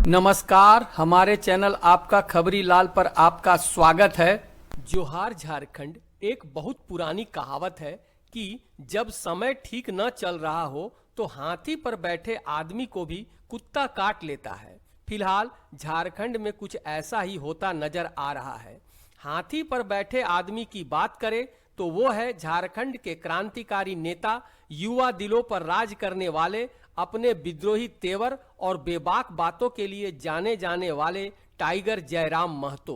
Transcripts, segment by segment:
नमस्कार, हमारे चैनल आपका खबरी लाल पर आपका स्वागत है। जोहार झारखंड एक बहुत पुरानी कहावत है कि जब समय ठीक न चल रहा हो तो हाथी पर बैठे आदमी को भी कुत्ता काट लेता है। फिलहाल झारखंड में कुछ ऐसा ही होता नजर आ रहा है। हाथी पर बैठे आदमी की बात करें तो वो है झारखंड के क्रांतिकारी नेता, युवा दिलों पर राज करने वाले, अपने विद्रोही तेवर और बेबाक बातों के लिए जाने जाने वाले टाइगर जयराम महतो।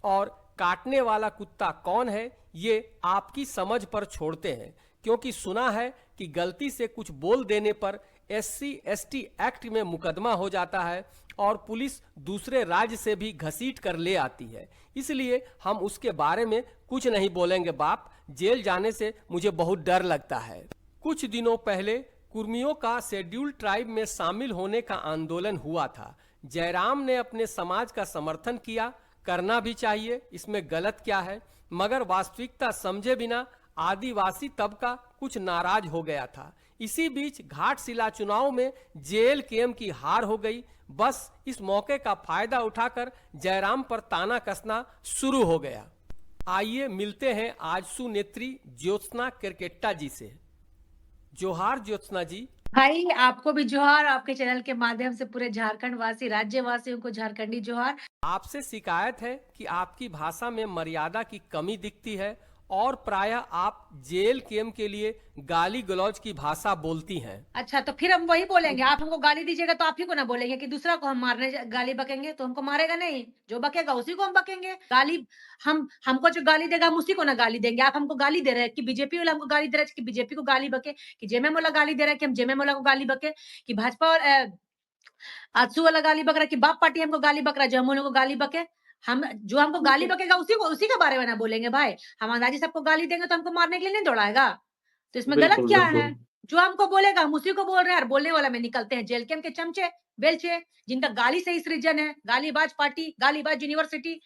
और काटने वाला कुत्ता कौन है ये आपकी समझ पर छोड़ते हैं, क्योंकि सुना है कि गलती से कुछ बोल देने पर SC/ST एक्ट में मुकदमा हो जाता है और पुलिस दूसरे राज्य से भी घसीट कर ले आती है। इसलिए हम उसके बारे में कुछ नहीं बोलेंगे बाप, जेल जाने से मुझे बहुत डर लगता है। कुछ दिनों पहले कुर्मियों का शेड्यूल ट्राइब में शामिल होने का आंदोलन हुआ था। जयराम ने अपने समाज का समर्थन किया, करना भी चाहिए, इसमें गलत क्या है, मगर वास्तविकता समझे बिना आदिवासी तबका कुछ नाराज हो गया था। इसी बीच घाटशिला चुनाव में JLKM की हार हो गई। बस इस मौके का फायदा उठाकर जयराम पर ताना कसना शुरू हो गया। आइए मिलते हैं आजसू नेत्री ज्योत्सना केरकेट्टा जी से। जोहार ज्योत्सना जी। भाई आपको भी जोहार, आपके चैनल के माध्यम से पूरे झारखंड वासी, राज्य वासियों को झारखंडी जोहार। आपसे शिकायत है कि आपकी भाषा में मर्यादा की कमी दिखती है और प्रायः आप JLKM के लिए गाली गलौज की भाषा बोलती हैं। अच्छा, तो फिर हम वही बोलेंगे। आप हमको गाली दीजिएगा तो आप ही को ना बोलेंगे कि दूसरा को हम मारने गाली बकेंगे, तो हमको मारेगा नहीं। जो बकेगा उसी को हम बकेंगे। गाली हमको जो गाली देगा हम उसी को ना गाली देंगे। आप हमको गाली दे रहे हैं कि बीजेपी वाला हमको गाली दे रहा है कि बीजेपी को गाली बके, कि जेएमएम वाला गाली दे रहा है कि हम जेएमएम वाला को गाली बके, कि भाजपा और आजसू वाला गाली बक रहा है कि बाप पार्टी हमको गाली बक रहा है, जो हम उन लोगों को गाली बके। हम जो हमको गाली बकेगा उसी के बारे में ना बोलेंगे भाई। हम अंदाजी सबको गाली देंगे तो हमको मारने के लिए नहीं दौड़ाएगा। तो इसमें गलत बिल्कुल, क्या बिल्कुल। है? जो हमको बोलेगा हम उसी को बोल रहे हैं, और बोलने वाला में निकलते हैं JLKM के चमचे, बेलचे, जिनका गाली से ही सृजन है। गालीबाज पार्टी, गालीबाज यूनिवर्सिटी।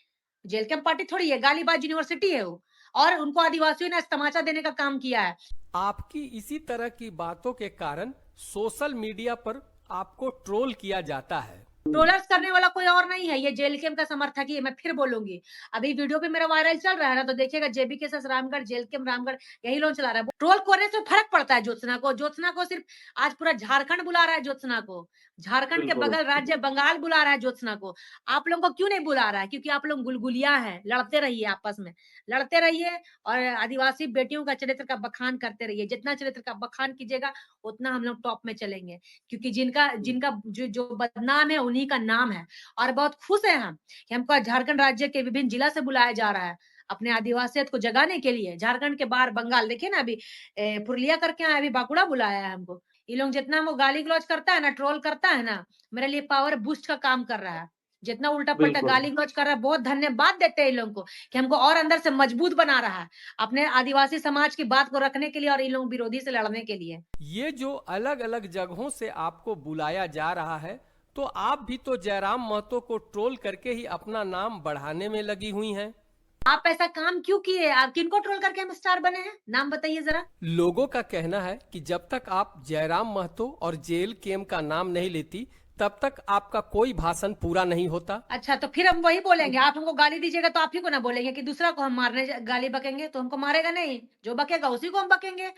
JLKM पार्टी थोड़ी है, गालीबाज यूनिवर्सिटी है वो। और उनको आदिवासियों ने तमाचा देने का काम किया है। आपकी इसी तरह की बातों के कारण सोशल मीडिया पर आपको ट्रोल किया जाता है। ट्रोलर्स करने वाला कोई और नहीं है, ये JLKM का समर्थक ही है। मैं फिर बोलूंगी, अभी वीडियो पे मेरा वायरल चल रहा है ना, तो देखिएगा JBK रामगढ़, JLKM रामगढ़ यही लोग चला रहा है। ट्रोल करने से फर्क पड़ता है ज्योत्सना को सिर्फ आज पूरा झारखंड बुला रहा है ज्योत्सना को। झारखंड के बिल्कुल। बगल राज्य बंगाल बुला रहा है ज्योत्सना को। आप लोगों को क्यों नहीं बुला रहा है? क्योंकि आप लोग गुलगुलिया हैं। लड़ते रहिए, आपस में लड़ते रहिए और आदिवासी बेटियों का चरित्र का बखान करते रहिए। जितना चरित्र का बखान कीजिएगा उतना हम लोग टॉप में चलेंगे, क्योंकि जिनका जिनका जो बदनाम है उन्हीं का नाम है। और बहुत खुश हैं हम कि हमको झारखंड राज्य के विभिन्न जिला से बुलाया जा रहा है अपने आदिवासियत को जगाने के लिए। झारखंड के बाहर बंगाल देखिए ना, अभी पुरुलिया करके आए, अभी बांकुड़ा बुलाया है हमको। ये लोग जितना हमको गाली गलौज करता है ना, ट्रोल करता है ना, मेरे लिए पावर बूस्ट का काम कर रहा है। जितना उल्टा पलटा बिल्कुल। गाली गलौज कर रहा है, बहुत धन्यवाद देते हैं इन लोगों को कि हमको और अंदर से मजबूत बना रहा है अपने आदिवासी समाज की बात को रखने के लिए और इन लोग विरोधी से लड़ने के लिए। ये जो अलग अलग जगहों से आपको बुलाया जा रहा है, तो आप भी तो जयराम महतो को ट्रोल करके ही अपना नाम बढ़ाने में लगी हुई हैं। आप ऐसा काम क्यों किए? आप किनको ट्रोल करके हम स्टार बने हैं? नाम बताइए जरा। लोगों का कहना है कि जब तक आप जयराम महतो और JLKM का नाम नहीं लेती तब तक आपका कोई भाषण पूरा नहीं होता। अच्छा, तो फिर हम वही बोलेंगे। आप हमको गाली दीजिएगा तो आप ही को ना बोलेंगे कि दूसरा को हम मारने गाली बकेंगे, तो हमको मारेगा नहीं। जो बकेगा उसी को हम बकेंगे।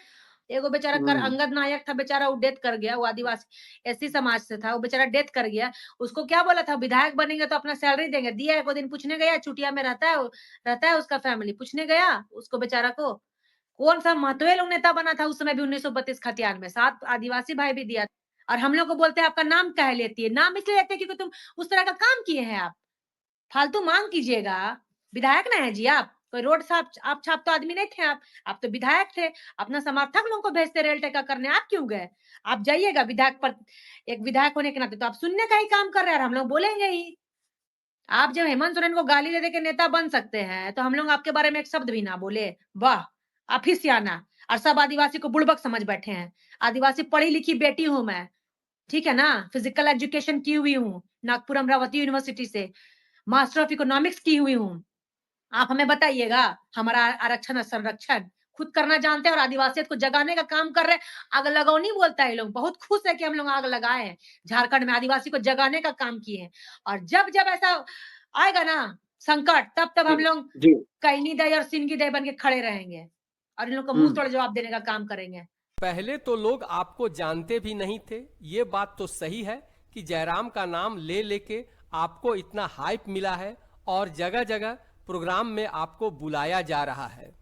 एगो बेचारा कर हुँ। अंगद नायक था, बेचारा वो डेथ कर गया। वो आदिवासी SC समाज से था, वो बेचारा डेथ कर गया। उसको क्या बोला था, विधायक बनेंगे तो अपना सैलरी देंगे। दिया है? को दिन पूछने गया, चुटिया में रहता है उसका फैमिली, पूछने गया उसको बेचारा को। कौन सा महतोए लोग नेता बना था उस समय भी 1932 खतियान में, 7 आदिवासी भाई भी दिया। और हम लोग को बोलते हैं आपका नाम काहे लेती है? नाम इसलिए लेते हैं क्योंकि तुम उस तरह का काम किए हैं। आप फालतू मांग कीजिएगा। विधायक ना है जी आप, कोई रोड आप छाप तो आदमी नहीं थे। आप तो विधायक थे। अपना समर्थक लोगों को भेजते रेल टेका करने, आप क्यों गए? आप जाइएगा विधायक पर। एक विधायक होने के नाते तो आप सुनने का ही काम कर रहे हैं और हम लोग बोलेंगे ही। आप जब हेमंत सोरेन को गाली दे दे के नेता बन सकते हैं, तो हम लोग आपके बारे में एक शब्द भी ना बोले। वाह, आप ही सियाना। और सब आदिवासी को बुड़बक समझ बैठे हैं। आदिवासी पढ़ी लिखी बेटी हूँ मैं, ठीक है ना? फिजिकल एजुकेशन की हुई हूँ नागपुर अमरावती यूनिवर्सिटी से। मास्टर ऑफ इकोनॉमिक्स की हुई हूँ। आप हमें बताइएगा हमारा आरक्षण और संरक्षण खुद करना जानते हैं और आदिवासियत को जगाने का काम कर रहे हैं। आग लगौनी बोलता है ये लोग, बहुत खुश है कि हम लोग आग लगाए हैं, झारखंड में आदिवासी को जगाने का काम किए हैं। और जब-जब ऐसा आएगा ना संकट, तब-तब जी, हम लोग जी। कहनी दई और सिनकी दई बन के खड़े रहेंगे और इन लोग को हुँ। मुँह तोड़ जवाब देने का काम करेंगे। पहले तो लोग आपको जानते भी नहीं थे। ये बात तो सही है कि जयराम का नाम ले लेके आपको इतना हाइप मिला है और जगह जगह प्रोग्राम में आपको बुलाया जा रहा है।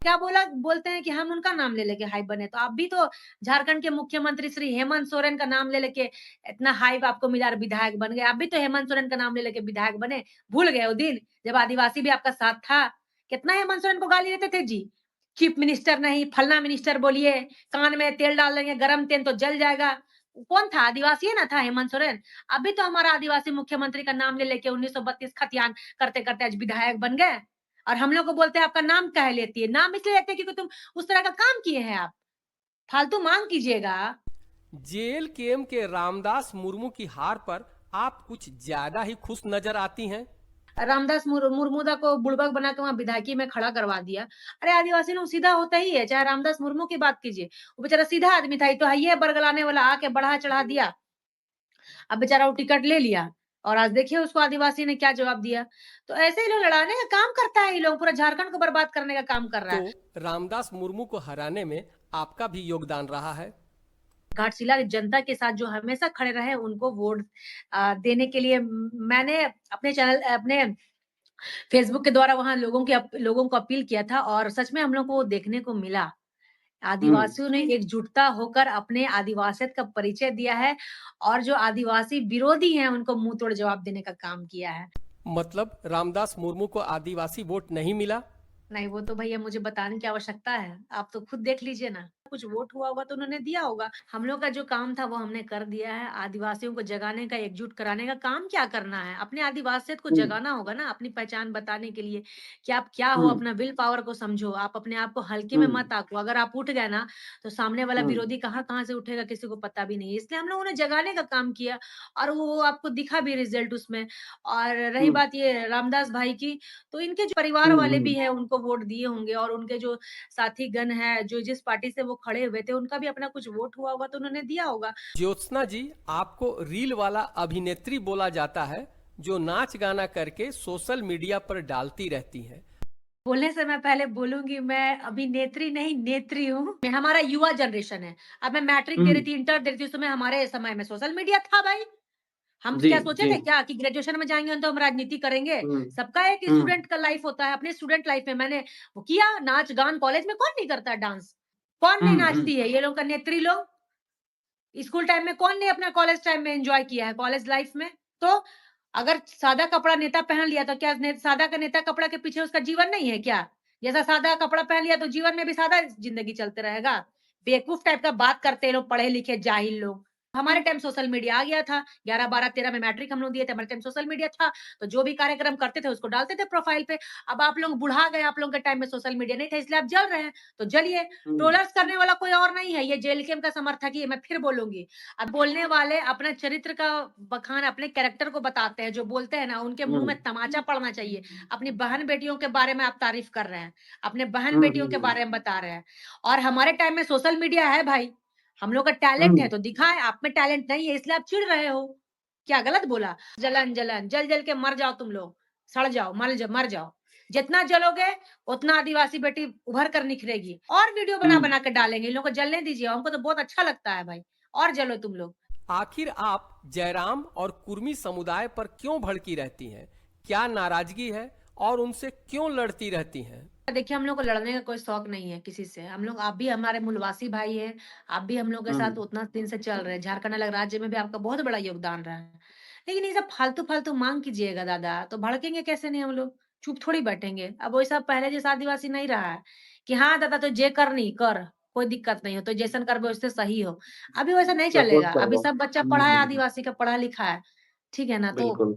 क्या बोलते हैं कि हम उनका नाम ले लेके हाइप बने, तो आप भी तो झारखंड के मुख्यमंत्री श्री हेमंत सोरेन का नाम ले लेके इतना हाइप आपको मिला और विधायक बन गए। आप भी तो हेमंत सोरेन का नाम ले लेके विधायक बने। भूल गए वो दिन जब आदिवासी भी आपका साथ था? कितना हेमंत सोरेन को गाली देते थे जी। चीफ मिनिस्टर नहीं, फलना मिनिस्टर बोलिए, कान में तेल डाल देंगे, गरम तेल तो जल जाएगा। कौन था? आदिवासी ही ना था हेमंत सोरेन। अभी तो हमारा आदिवासी मुख्यमंत्री का नाम ले लेके 1932 खतियान करते-करते आज विधायक बन गए। और हम लोग को बोलते हैं आपका नाम काहे लेती है? नाम इसलिए लेते हैं क्योंकि तुम उस तरह का काम किए हैं आप। फालतू माँग कीजिएगा। जेएलकेएम के रामदास मुर्मू की हार पर आप कुछ ज्यादा ही खुश नजर आती हैं। रामदास मुर्मूदा को बुड़बक बना के वहाँ विधायकी में खड़ा करवा दिया। अरे आदिवासी लोग सीधा होता ही है, चाहे रामदास मुर्मू की बात कीजिए। वो बेचारा सीधा आदमी था, ये तो है बरगलाने वाला आके बढ़ा-चढ़ा दिया। अब बेचारा वो टिकट ले लिया और आज देखिए उसको आदिवासी ने क्या जवाब दिया। तो ऐसे ही लोग लड़ाने का काम करता है, ये लोग पूरा झारखंड को बर्बाद करने का काम कर रहा है। तो रामदास मुर्मू को हराने में आपका भी योगदान रहा है। घाटशिला जनता के साथ जो हमेशा खड़े रहे उनको वोट देने के लिए मैंने अपने चैनल अपने फेसबुक के द्वारा वहाँ लोगों को अपील किया था और सच में हम लोग को वो देखने को मिला। हुँ। आदिवासियों ने एकजुटता होकर अपने आदिवासियत का परिचय दिया है और जो आदिवासी विरोधी हैं उनको मुंह तोड़ जवाब देने का काम किया है। मतलब रामदास मुर्मू को आदिवासी वोट नहीं मिला। नहीं, वो तो भैया मुझे बताने की आवश्यकता है। आप तो खुद देख लीजिए ना। कुछ वोट हुआ होगा तो उन्होंने दिया होगा। हम लोग का जो काम था वो हमने कर दिया है। आदिवासियों को जगाने का, एकजुट कराने का काम क्या करना है? अपने आदिवासियत को हुँ, जगाना होगा ना, अपनी पहचान बताने के लिए कि आप क्या हो, हुँ, अपना विल पावर को समझो। आप अपने आप को हल्के में हुँ, मत आको। अगर आप उठ गए ना, तो सामने वाला हुँ, विरोधी कहाँ-कहाँ से उठेगा किसी को पता भी नहीं है। इसलिए हम लोगों ने जगाने का काम किया और वो आपको दिखा भी रिज़ल्ट उसमें। और रही हुँ, बात ये रामदास भाई की, तो इनके जो परिवार हुँ, वाले भी हुँ। हैं उनको वोट दिए होंगे और उनके जो साथी गण हैं, जो जिस पार्टी से वो खड़े हुए थे, उनका भी अपना कुछ वोट हुआ होगा तो उन्होंने दिया होगा। ज्योत्सना जी, आपको रील वाला अभिनेत्री बोला जाता है जो नाच गाना करके सोशल मीडिया पर डालती रहती हैं। बोलने से मैं पहले बोलूँगी मैं अभिनेत्री नहीं नेत्री हूँ। हमारा युवा जनरेशन है। अब मैं मैट्रिक दे हुँ, रही थी, इंटर दे रही थी, उस समय हमारे समय में सोशल मीडिया था भाई। हम जी, क्या सोचे जी। थे क्या कि ग्रेजुएशन में जाएँगे तो हम राजनीति करेंगे? हुँ, सबका एक हुँ, स्टूडेंट का लाइफ होता है। अपने स्टूडेंट लाइफ में मैंने वो किया नाच-गान कॉलेज में कौन नहीं करता है डांस? कौन नहीं हुँ, हुँ, नाचती है? ये लोग का नेत्री लोग। स्कूल टाइम में कौन नहीं अपना कॉलेज टाइम में एन्जॉय किया है कॉलेज लाइफ में? तो अगर सादा कपड़ा नेता पहन लिया तो क्या सादा का नेता कपड़ा के पीछे उसका जीवन नहीं है क्या? जैसा सादा कपड़ा पहन लिया तो जीवन में भी सादा ज़िंदगी चलते रहेगा। बेवकूफ टाइप का बात करते हैं लोग, पढ़े लिखे जाहिल लोग। हमारे टाइम सोशल मीडिया आ गया था। 11, 12, 13 में मैट्रिक हम लोग दिए थे, हमारे टाइम सोशल मीडिया था। तो जो भी कार्यक्रम करते थे उसको डालते थे प्रोफाइल पे। अब आप लोग बुढ़ा गए, आप लोगों के टाइम में सोशल मीडिया नहीं था इसलिए आप जल रहे हैं, तो जलिए। हुँ, ट्रोलर्स करने वाला कोई और नहीं है, ये जेएलकेएम का समर्थक ही है, मैं फिर बोलूँगी। अब बोलने वाले अपना चरित्र का बखान अपने कैरेक्टर को बताते हैं, जो बोलते हैं ना उनके हुँ, मुँह में तमाचा पड़ना चाहिए। अपनी बहन-बेटियों के बारे में आप तारीफ़ कर रहे हैं, अपने हुँ, बहन-बेटियों के हुँ, बारे में बता रहे हैं और हमारे टाइम में सोशल मीडिया है भाई, हम लोग का टैलेंट है हुँ, तो दिखाएँ, आप में टैलेंट नहीं है इसलिए आप चिढ़ रहे हो। क्या गलत बोला? जलन-जलन, जल-जल के मर जाओ तुम लोग, सड़ जाओ, मर जाओ। जितना जलोगे उतना आदिवासी बेटी उभर कर निखरेगी और वीडियो हुँ। बना-बना के डालेंगे। इन लोगों को जलने दीजिए, हमको तो बहुत अच्छा लगता है भाई और जलो तुम लोग। आखिर आप जयराम और कुर्मी समुदाय पर क्यों भड़की रहती हैं? क्या नाराजगी है और उनसे क्यों लड़ती रहती हैं? देखिए, हम लोग को लड़ने का कोई शौक नहीं है किसी से। हम लोग आप भी हमारे मूलवासी भाई हैं, आप भी हम लोग के हुँ, साथ उतना दिन से चल रहे हैं। झारखंड अलग राज्य में भी आपका बहुत बड़ा योगदान रहा है। लेकिन ये सब फालतू-फालतू माँग कीजिएगा दादा, तो भड़केंगे कैसे नहीं हम लोग? चुप थोड़ी बैठेंगे। अब वैसा पहले जैसा आदिवासी नहीं रहा है कि हाँ दादा तो जे करनी कर, कोई दिक्कत नहीं हो, तो जैसन करबे वैसे सही हो। अभी वैसा नहीं सपोर्ट चलेगा। अभी करो। सब बच्चा हुँ, पढ़ा है हुँ, हुँ। आदिवासी का, पढ़ा-लिखा है। ठीक है ना? तो बिल्कुल।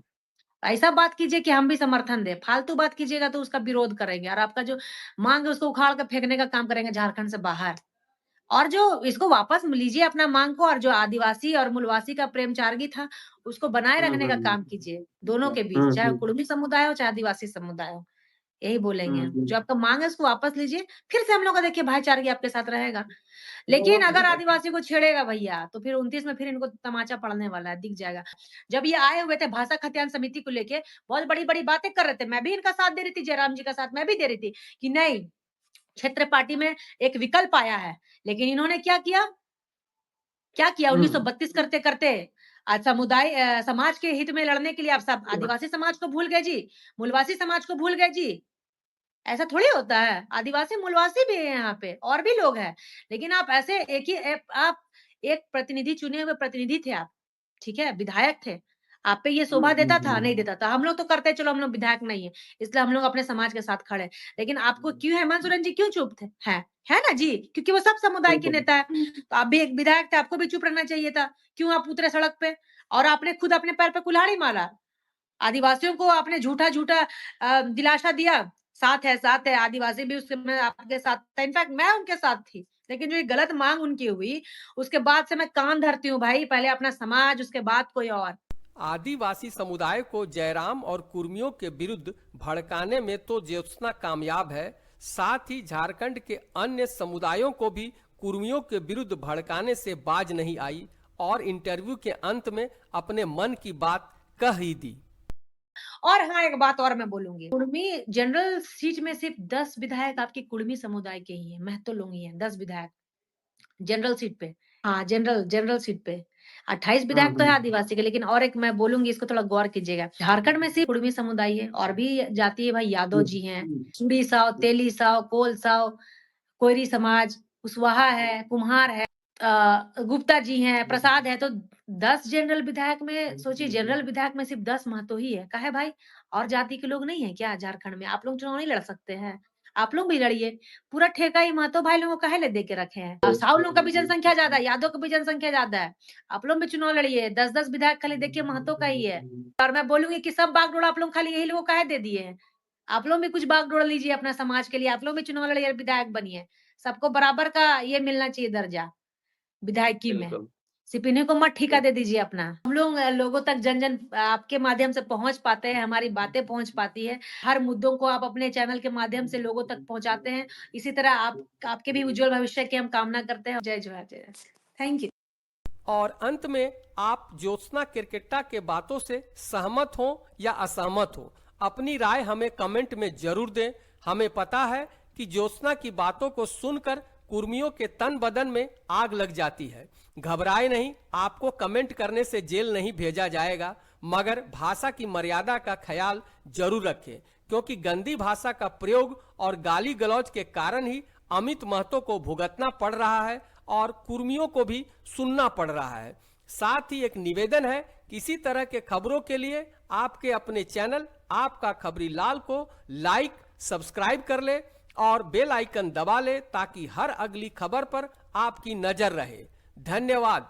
ऐसा बात कीजिए कि हम भी समर्थन दें। फालतू बात कीजिएगा तो उसका विरोध करेंगे और आपका जो माँग है उसको उखाड़ के फेंकने का काम करेंगे झारखंड से बाहर। और जो इसको वापस लीजिए अपना माँग को और जो आदिवासी और मूलवासी का प्रेमचार्गी था, उसको बनाए हुँ, रखने हुँ, का हुँ। काम कीजिए, दोनों के बीच, हुँ, चाहे हुँ। कुड़मी समुदाय हो, चाहे आदिवासी समुदाय हो। यही बोलेंगे। जो आपका मांग है उसको वापस लीजिए, फिर से हम लोग का देखिए भाईचारगी आपके साथ रहेगा। लेकिन अगर आदिवासी को छेड़ेगा भैया, तो फिर 29 में फिर इनको तमाचा पड़ने वाला है, दिख जाएगा। जब ये आए हुए थे भाषा खतियान समिति को लेके, बहुत बड़ी-बड़ी बातें कर रहे थे। मैं भी इनका साथ दे रही थी, जयराम जी का साथ मैं भी दे रही थी कि नहीं, क्षेत्र पार्टी में एक विकल्प आया है। लेकिन इन्होंने क्या किया? 1932 करते-करते आज समाज के हित में लड़ने के लिए आप सब आदिवासी समाज को भूल गए जी, मूलवासी समाज को भूल गए जी। ऐसा थोड़ी होता है, आदिवासी मूलवासी भी है यहाँ पे और भी लोग हैं। लेकिन आप ऐसे एक ही आप एक प्रतिनिधि चुने हुए प्रतिनिधि थे आप, ठीक है? विधायक थे। आप पे ये शोभा देता था? नहीं देता था। हम लोग तो करते चलो हम लोग विधायक नहीं है, इसलिए हम लोग अपने समाज के साथ खड़े हैं। लेकिन आपको क्यों हेमंत सोरेन जी क्यों चुप थे? हैं, है ना जी? क्योंकि वो सब समुदाय के नेता है। तो आप भी एक विधायक थे, आपको भी चुप रहना चाहिए था। क्यों आप उतरे सड़क पे? और आपने खुद अपने पैर पे कुल्हाड़ी मारा। आदिवासियों को आपने झूठा-झूठा दिलासा दिया, साथ है, आदिवासी भी उस समय आपके साथ था, इनफैक्ट मैं उनके साथ थी। लेकिन जो ये गलत माँग उनकी हुई, उसके बाद से मैं कान धरती हूँ भाई, पहले अपना समाज, उसके बाद कोई और। आदिवासी समुदाय को जयराम और कुर्मियों के विरुद्ध भड़काने में तो ज्योत्सना कामयाब है, साथ ही झारखंड के अन्य समुदायों को भी कुर्मियों के विरुद्ध भड़काने से बाज नहीं आई और इंटरव्यू के अंत में अपने मन की बात कह ही दी। और हाँ, एक बात और मैं बोलूँगी, कुर्मी जनरल सीट में सिर्फ 10 विधायक आपके कुर्मी समुदाय के ही हैं, महतो लोग ही हैं, 10 विधायक। जनरल सीट पे। हाँ, जनरल जनरल सीट पे। 28 विधायक तो है आदिवासी के, लेकिन और एक मैं बोलूँगी, इसको थोड़ा गौर कीजिएगा। झारखंड में सिर्फ कुर्मी समुदाय है और भी जाति है भाई, यादव जी हैं, सूरी साव, तेली साव, कोल साव, कोयरी समाज, कुशवाहा है, कुम्हार है, गुप्ता जी हैं, प्रसाद है, तो 10 जनरल विधायक में सोचिए, जनरल विधायक में सिर्फ 10 महतो ही है। काहे भाई? और जाति के लोग नहीं है क्या झारखंड में? आप लोग चुनाव नहीं लड़ सकते हैं? आप लोग भी लड़िए। पूरा ठेका ही महतो भाई लोगों को काहे ले दे के रखे हैं? साव लोगों का भी जनसंख्या ज़्यादा है, यादव का भी जनसंख्या ज़्यादा है। आप लोग भी चुनाव लड़िए, 10-10 विधायक खाली देखिए महतो का ही है। और मैं बोलूँगी कि सब बागडोर आप लोग खाली यही लोगों को काहे दे दिए हैं? आप लोग भी कुछ बागडोर लीजिए अपना समाज के लिए, आप लोग भी चुनाव लड़िए, विधायक बनिए। सबको बराबर का ये मिलना चाहिए दर्जा, विधायकी में। सिर्फ इन्हीं को मत ठेका दे दीजिए अपना। हम लोग लोगों तक जन-जन आपके माध्यम से पहुँच पाते हैं, हमारी बातें पहुँच पाती है। हर मुद्दों को आप अपने चैनल के माध्यम से लोगों तक पहुँचाते हैं। इसी तरह आपके भी उज्जवल भविष्य की हम कामना करते हैं। जय जोहार, जय। Thank you. और अंत में आप ज्योत्सना किरकिट्टा के बातों से सहमत हो या असहमत हो, अपनी राय हमें कमेंट में जरूर दें। हमें पता है कि ज्योत्सना की बातों को सुनकर कुर्मियों के तन बदन में आग लग जाती है। घबराए नहीं, आपको कमेंट करने से जेल नहीं भेजा जाएगा, मगर भाषा की मर्यादा का ख्याल जरूर रखें, क्योंकि गंदी भाषा का प्रयोग और गाली गलौज के कारण ही अमित महतो को भुगतना पड़ रहा है और कुर्मियों को भी सुनना पड़ रहा है। साथ ही एक निवेदन है, किसी तरह के खबरों के लिए आपके अपने चैनल आपका खबरी लाल को लाइक सब्सक्राइब कर ले और बेल आइकन दबा ले, ताकि हर अगली खबर पर आपकी नजर रहे। धन्यवाद।